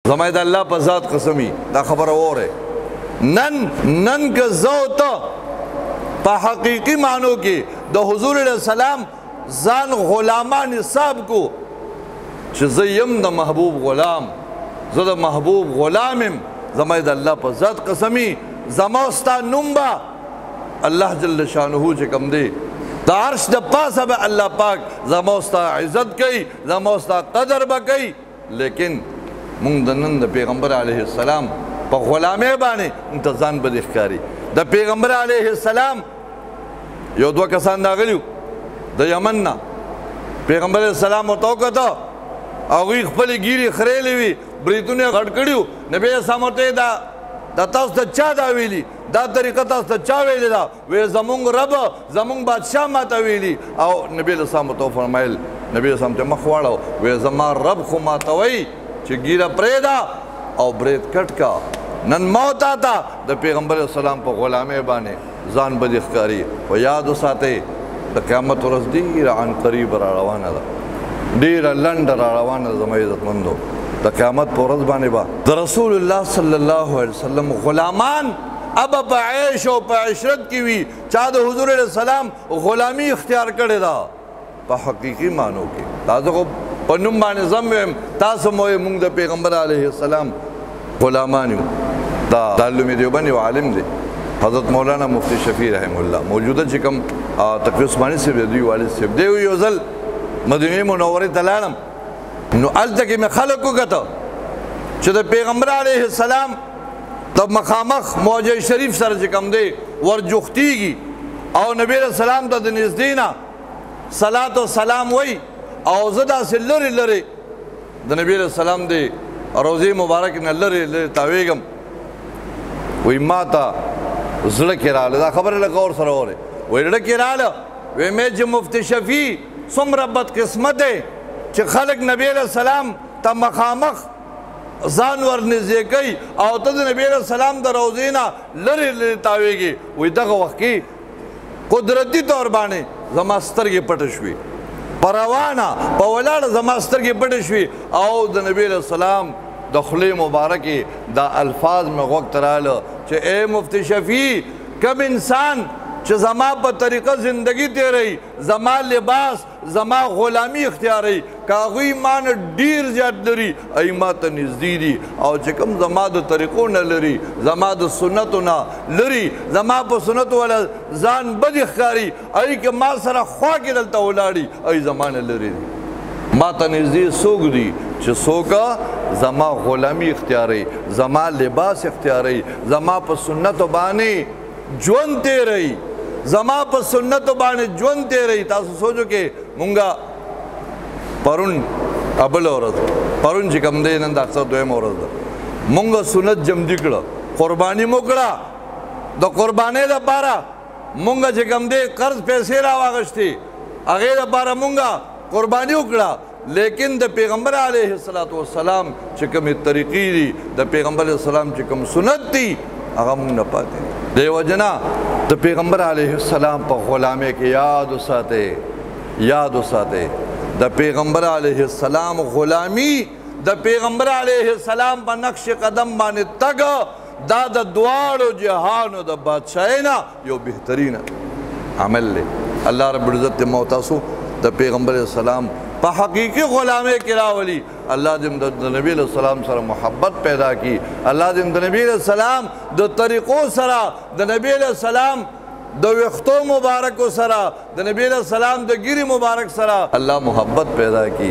زما د الله په ذات قسمی دا خبره وره نن که زو ته په حقیقی معنو کې د حضور علیہ السلام ځان غلامان حساب کو چې زه یم د محبوب غلام زه د محبوب غلام یم زما د الله په ذات قسمی زما ستا نوم به الله جل شانه چې کوم دی د عرش د پاسه به الله پاک زما ستا عزت کوي زما ستا قدر به کوي لیکن مونږ د نن د پیغمبر علیه السلام په غلامۍ باندې مونږ ته ځان بد ښکاري د پیغمبر علیه السلام یو دوه کسان راغلي د یمن نه پیغمبر علیه السلام ورته وکتل هغوی خپلې ګیرې خریلې وي بریتونه یې غټ کړي وو نبي علیه السلام ورته دا تاسو ته چا دا ویلي دا طریقه تاسو ته چا ویلې ده وی زمونږ رب زمونږ بادشاه ماته ویلي او نبي علیه السلام ورته وفرمیل نبي علیه السلام ته مخ واړو وی زما رب خو ماته وایي چې ګیره پرېږده او برید کټ کا نن موت آتا د پیغمبر علیه السلام په غلامۍ باندې ځان بد ښکاري خو یاد وساتئ د قیامت ورځ ډېره عن قریب را روانه ده ډېره لنډه را روانه ده زما عزتمندو د قیامت په ورځ باندې به د رسول الله صلی الله علیه وسلم غلامان اب په عیش او په عشرت کې وي چا د حضور علیه السلام غلامي اختیار کړې ده په حقیقي معنو کې تاسو خو په نوم باندې زم ویم تاسو مو موږ د پیغمبر علیه السلام غلامان یو دا علم دیوبند یو عالم دی حضرت مولانا مفتی شفیع رحم الله موجوده چې کوم تقی عثماني صاحب دی والد صاحب دی یو ځل مدینه منوره ته لاړم نو هلته کې مې خلک وکته چې د پیغمبر علیه السلام د مخامخ موجه شریف سره چې کوم دی ورجوختیږي او نبی علیه السلام ته د نږدې نه صلات و سلام وایي او زه داسې لرې لرې د نبی علیه السلام د روضې مبارک نه لرې لرې تاویږم وی ما ته زړه کې راغله دا خبره لږ غور سره اورئ وی زړه کې راغله وی مې چې مفتی شفیع څومره بدقسمت دی چې خلک نبی علیه السلام ته مخامخ ځان ورنږدې کوي او ته د نبی علیه السلام د روضې نه لرې لرې تاویږي وی دغه وخت کې قدرتي طور باندې زما سترګې پټې شوې په روانه په ولاړه زما سترګې پټې شوې او د نبي علیه السلام د خولې مبارکې دا الفاظ مې غوږ ته راغله چې ای مفتی شفیع کم انسان چې زما په طریقه زندگی تیری زما لباس زما غلامی اختیاری که هغوی ما نه ډېر زیات لري ای ما ته نږدې دي او چې کوم زما د طریقو نه لري زما د سنتو نه لري زما په سنتو والا ځان بد ښکاري ای که ما سره خوا کې دلته ولاړي ای زما نه لري دي ما ته نږدې څوک دي چې څوک زما غلامی اختیاری زما لباس اختیاری زما په سنتو باندې ژوند تیری زما په سنتو باندې ژوند تیری تاسو سوچو کې مونږه پرون ابل ورځ پرون چې کوم دی نن د اکثر دویمه ورځ ده مونږه سنت جمدي کړه قرباني مو کړه د قربانۍ دپاره مونږه چې کوم دی قرض پیسې راواغشتې هغې دپاره مونږه قرباني وکړه لیکن د پیغمبر علیه السلام چې کومې طریقې دي د پیغمبر علیه السلام چې کوم سنت دي هغه مونږ نه پاتې دی وجنا د پیغمبر علیه السلام په غلامۍ کې یاد وساتئ د پیغمبر علیه السلام غلامی د پیغمبر علیه السلام په نقش قدم باندې تګ دا د دواړو جهانو د بادشاهۍ نه یو بهترین عمل دی الله رب العزت دې مو تاسو د پیغمبر علیه السلام په حقیقي غلامۍ کې راولي الله دې د نبی علیه السلام سره محبت پیدا کی الله دې د نبی علیه السلام د طریقو سره د نبی علیه السلام د ویښتو مبارکو سره د نبی علیه السلام د ګیرې مبارک سره الله محبت پیدا کی